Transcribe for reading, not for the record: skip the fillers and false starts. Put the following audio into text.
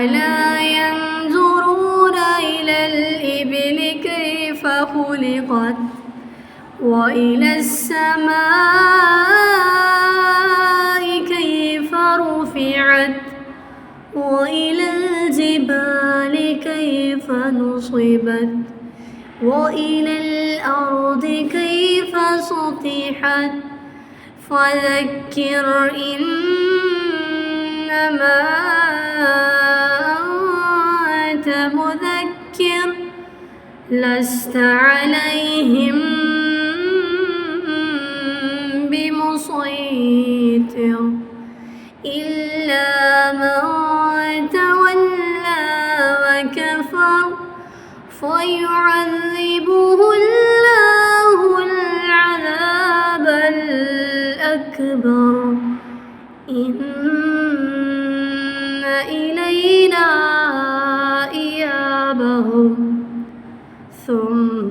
أفلا ينظرون إلى الإبل كيف خلقت وإلى السماء كيف رفعت وإلى الجبال كيف نصبت وإلى الأرض كيف سطحت فذكر إنما أنت مذكر لست عليهم بمسيطر إلا من تولى وكفر فيعذبه الله العذاب الأكبر إن إلينا إيابهم ثم